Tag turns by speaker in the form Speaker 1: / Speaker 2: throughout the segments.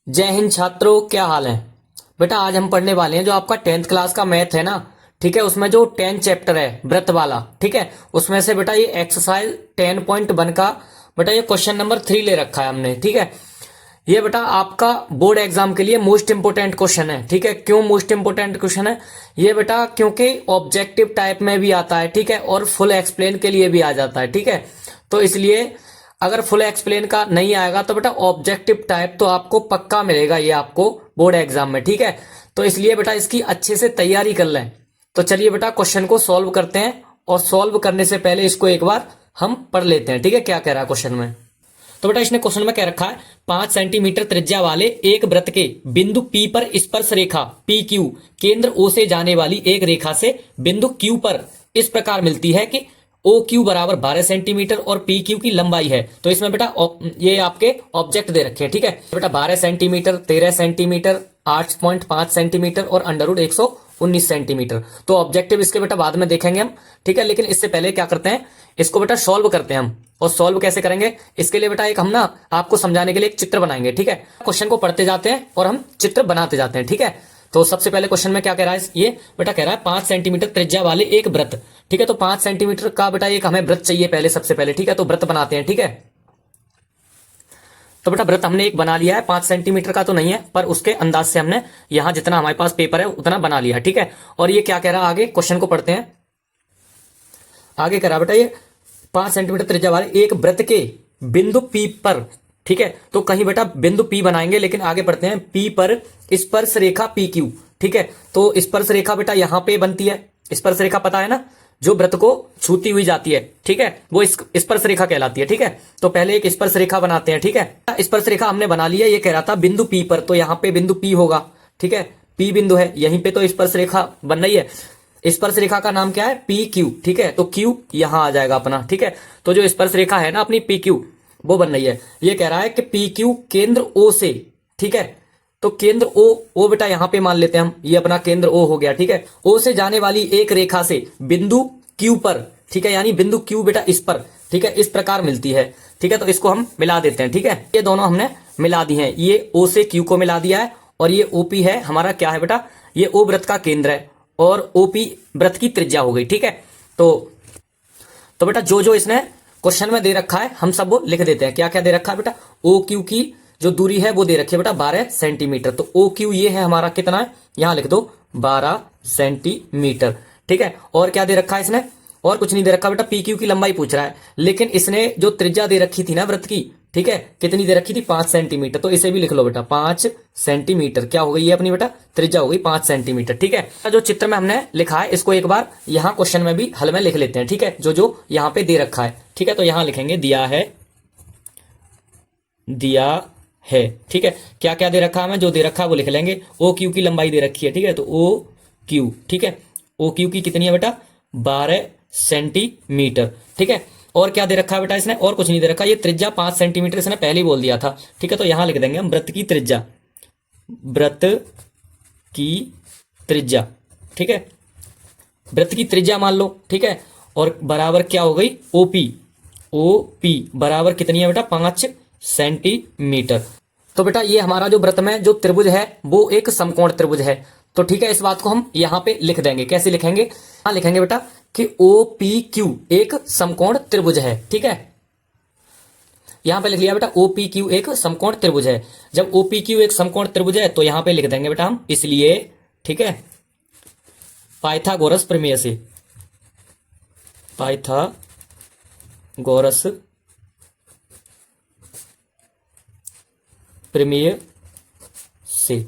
Speaker 1: जय हिंद छात्रों, क्या हाल है। बेटा आज हम पढ़ने वाले हैं जो आपका 10th क्लास का मैथ है ना। ठीक है, उसमें जो 10 चैप्टर है व्रत वाला, ठीक है, उसमें से बेटा ये एक्सरसाइज 10.1 का बेटा ये क्वेश्चन नंबर 3 ले रखा है हमने। ठीक है, ये बेटा आपका बोर्ड एग्जाम के लिए मोस्ट इंपोर्टेंट क्वेश्चन है। ठीक है, क्यों मोस्ट इंपोर्टेंट क्वेश्चन है ये बेटा? क्योंकि ऑब्जेक्टिव टाइप में भी आता है, ठीक है, और फुल एक्सप्लेन के लिए भी आ जाता है। ठीक है, तो इसलिए अगर फुल एक्सप्लेन का नहीं आएगा तो बेटा ऑब्जेक्टिव टाइप तो आपको पक्का मिलेगा ये आपको बोर्ड एग्जाम में। ठीक है, तो इसलिए बेटा इसकी अच्छे से तैयारी कर लें। तो चलिए बेटा क्वेश्चन को सॉल्व करते हैं, और सॉल्व करने से पहले इसको एक बार हम पढ़ लेते हैं। ठीक है, क्या कह रहा है क्वेश्चन में। तो बेटा इसने क्वेश्चन में क्या रखा है, 5 सेंटीमीटर त्रिज्या वाले एक वृत्त के बिंदु P पर स्पर्श रेखा PQ केंद्र O से जाने वाली एक रेखा से बिंदु Q पर इस प्रकार मिलती है कि OQ बराबर 12 सेंटीमीटर और PQ की लंबाई है। तो इसमें बेटा ये आपके ऑब्जेक्ट दे रखे हैं। ठीक है बेटा, 12 सेंटीमीटर, 13 सेंटीमीटर, 8.5 सेंटीमीटर और अंडर रूट 119 सेंटीमीटर। तो ऑब्जेक्टिव इसके बेटा बाद में देखेंगे हम। ठीक है, लेकिन इससे पहले क्या करते हैं, इसको बेटा सॉल्व करते हैं हम। और सॉल्व कैसे करेंगे, इसके लिए बेटा एक हम ना आपको समझाने के लिए एक चित्र बनाएंगे। ठीक है, क्वेश्चन को पढ़ते जाते हैं और हम चित्र बनाते जाते हैं। ठीक है, तो सबसे पहले क्वेश्चन में क्या कह रहा है, ये बेटा कह रहा है 5 सेंटीमीटर त्रिज्या वाले एक वृत्त। ठीक है, तो 5 सेंटीमीटर का बेटा एक हमें वृत्त चाहिए पहले, सबसे पहले। ठीक है, तो वृत्त बनाते हैं। ठीक है, तो बेटा वृत्त हमने एक बना लिया है, 5 सेंटीमीटर का तो नहीं है, पर उसके अंदाज से हमने यहां जितना हमारे पास पेपर है उतना बना लिया। ठीक है, और ये क्या कह रहा है आगे, क्वेश्चन को पढ़ते हैं। आगे कह रहा बेटा ये 5 सेंटीमीटर त्रिज्या वाले एक वृत्त के बिंदु P पर, ठीक है, तो कहीं बेटा बिंदु P बनाएंगे, लेकिन आगे पढ़ते हैं। P पर स्पर्श रेखा PQ। ठीक है, तो स्पर्श रेखा बेटा यहां पे बनती है। स्पर्श रेखा पता है ना, जो वृत्त को छूती हुई जाती है। ठीक है, वो स्पर्श रेखा कहलाती है। ठीक है, तो पहले एक स्पर्श रेखा बनाते हैं। ठीक है, स्पर्श रेखा हमने बना ली है। ये कह रहा था बिंदु P पर, तो यहां पे बिंदु P होगा। ठीक है, P बिंदु है, यहीं पे तो स्पर्श रेखा बन रही है। स्पर्श रेखा का नाम क्या है, PQ। ठीक है, तो Q यहां आ जाएगा अपना। ठीक है, तो जो स्पर्श रेखा है ना अपनी PQ, वो बन रही है। ये कह रहा है कि PQ केंद्र O से, ठीक है, तो केंद्र O बेटा यहां पे मान लेते हैं हम, ये अपना केंद्र O हो गया। ठीक है, O से जाने वाली एक रेखा से बिंदु Q पर, ठीक है, यानी बिंदु Q बेटा इस पर, ठीक है, इस प्रकार मिलती है। ठीक है, तो इसको हम मिला देते हैं। ठीक है, ये दोनों हमने मिला दी हैं, ये O से Q को मिला दिया है, और ये OP है हमारा, क्या है बेटा, ये O वृत्त का केंद्र है, और OP वृत्त की त्रिज्या हो गई। ठीक है, तो बेटा जो जो इसने क्वेश्चन में दे रखा है हम सब वो लिख देते हैं। क्या क्या दे रखा है बेटा, OQ की जो दूरी है वो दे रखी है बेटा 12 सेंटीमीटर। तो OQ ये है हमारा, कितना है, यहां लिख दो 12 सेंटीमीटर। ठीक है, और क्या दे रखा है इसने, और कुछ नहीं दे रखा बेटा, PQ की लंबाई पूछ रहा है, लेकिन इसने जो त्रिज्या दे रखी थी ना वृत्त की, ठीक है, कितनी दे रखी थी, 5 सेंटीमीटर। तो इसे भी लिख लो बेटा, 5 सेंटीमीटर क्या हो गई, ये अपनी बेटा त्रिज्या हो गई 5 सेंटीमीटर। ठीक है, जो चित्र में हमने लिखा है इसको एक बार यहां क्वेश्चन में भी हल में लिख लेते हैं। ठीक है, जो जो यहां पे दे रखा है। ठीक है, तो यहां लिखेंगे दिया है, दिया है। ठीक है, क्या क्या दे रखा है हमें, जो दे रखा है वो लिख लेंगे। OQ की लंबाई दे रखी है। ठीक है, तो OQ, ठीक है, OQ की कितनी है बेटा, 12 सेंटीमीटर। ठीक है, और क्या दे रखा है बेटा इसने, और कुछ नहीं दे रखा, ये त्रिज्या 5 सेंटीमीटर इसने पहले ही बोल दिया था। ठीक है, तो यहां लिख देंगे हम वृत्त की त्रिज्या, वृत्त की त्रिज्या। ठीक है, वृत्त की त्रिज्या मान लो। ठीक है, और बराबर क्या हो गई, OP बराबर कितनी है बेटा, 5 सेंटीमीटर। तो बेटा ये हमारा जो वृत्त में जो त्रिभुज है वो एक समकोण त्रिभुज है। तो ठीक है, इस बात को हम यहां पे लिख देंगे। कैसे लिखेंगे, यहां लिखेंगे बेटा कि OPQ एक समकोण त्रिभुज है। ठीक है, यहां पे लिख लिया बेटा OPQ एक समकोण त्रिभुज है। जब OPQ एक समकोण त्रिभुज है तो यहां पे लिख देंगे बेटा हम, इसलिए, ठीक है, पाइथागोरस प्रमेय से, पाइथागोरस प्रमेय से।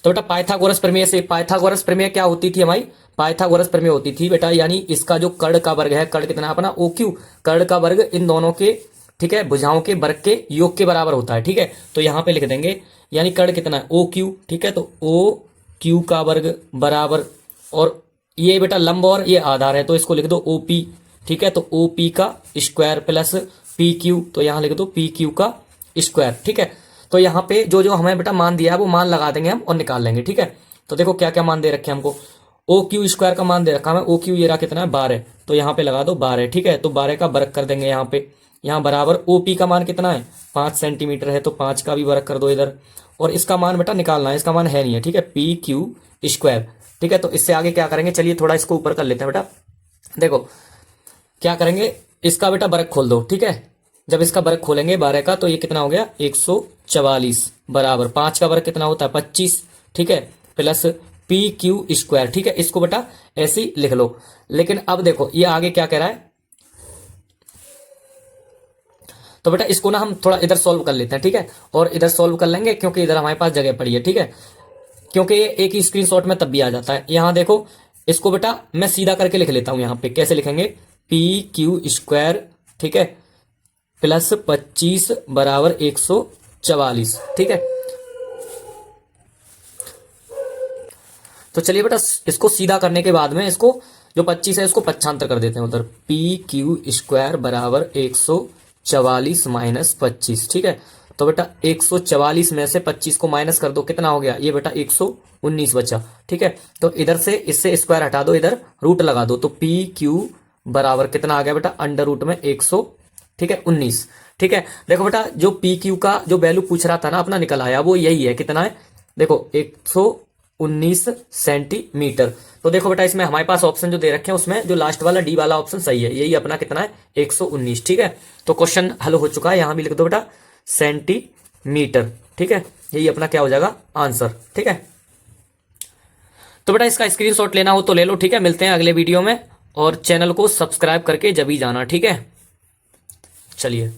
Speaker 1: तो बेटा पाइथागोरस प्रमेय से, पाइथागोरस प्रमेय क्या होती थी हमारी, पाइथागोरस प्रमेय होती थी बेटा, यानी इसका जो कर्ण का वर्ग है, कर्ण कितना अपना OQ, कर्ण का वर्ग इन दोनों के, ठीक है, भुजाओं के वर्ग के योग के बराबर होता है। ठीक है, तो यहां पे लिख देंगे, यानी कर्ण कितना है OQ। ठीक है, तो OQ का वर्ग बराबर, और ये बेटा लंब और ये आधार है, तो इसको लिख दो OP। ठीक है, तो OP का स्क्वायर प्लस PQ, तो यहां लिख दो PQ का स्क्वायर। ठीक है, तो यहां पे जो जो हमें बेटा मान दिया है वो मान लगा देंगे हम और निकाल लेंगे। ठीक है, तो देखो क्या क्या मान दे रखे हमको, OQ स्क्वायर का मान दे रखा है OQ, ये रहा कितना है 12, तो यहां पे लगा दो 12। ठीक है, तो 12 का वर्ग कर देंगे यहाँ पे, यहाँ बराबर ओपी का मान कितना है 5 सेंटीमीटर है, तो 5 का भी वर्ग कर दो इधर, और इसका मान बेटा निकालना है, इसका मान है नहीं है, ठीक है, पी क्यू स्क्वायर। ठीक है, तो इससे आगे क्या करेंगे, चलिए थोड़ा इसको ऊपर कर लेते हैं बेटा। देखो क्या करेंगे, इसका बेटा वर्ग खोल दो। ठीक है, जब इसका वर्ग खोलेंगे 12 का, तो ये कितना हो गया 144 बराबर 5 का वर्ग कितना होता है 25। ठीक है, प्लस पी क्यू स्क्वायर। ठीक है, इसको बेटा ऐसे ही लिख लो। लेकिन अब देखो ये आगे क्या कह रहा है, तो बेटा इसको ना हम थोड़ा इधर सॉल्व कर लेते हैं। ठीक है, और इधर सॉल्व कर लेंगे क्योंकि इधर हमारे पास जगह पड़ी है। ठीक है, क्योंकि ये एक ही स्क्रीनशॉट में तब भी आ जाता है। यहां देखो, इसको बेटा मैं सीधा करके लिख लेता हूं। यहां पे कैसे लिखेंगे, पी क्यू स्क्वायर, ठीक है, प्लस 25 बराबर 144। ठीक है, तो चलिए बेटा इसको सीधा करने के बाद में इसको जो 25 है इसको पक्षांतर कर देते हैं उधर, पी क्यू स्क्वायर बराबर 144 माइनस 25। ठीक है, तो बेटा 144 में से 25 को माइनस कर दो, कितना हो गया ये बेटा 119 बचा। ठीक है, तो इधर से इससे स्क्वायर हटा दो, इधर रूट लगा दो, तो पी क्यू बराबर कितना आ गया बेटा अंडर रूट में 100, ठीक है 19। ठीक है, देखो बेटा जो पी क्यू का जो वैल्यू पूछ रहा था ना अपना निकल आया, वो यही है, कितना है देखो 119 सेंटीमीटर। तो देखो बेटा इसमें हमारे पास ऑप्शन जो दे रखे हैं उसमें जो लास्ट वाला डी वाला ऑप्शन सही है, यही अपना कितना है 119। ठीक है, तो क्वेश्चन हल हो चुका है, यहां भी लिख दो बेटा सेंटीमीटर। ठीक है, यही अपना क्या हो जाएगा आंसर। ठीक है, तो बेटा इसका स्क्रीनशॉट लेना हो तो ले लो। ठीक है, मिलते हैं अगले वीडियो में, और चैनल को सब्सक्राइब करके जब ही जाना। ठीक है, चलिए।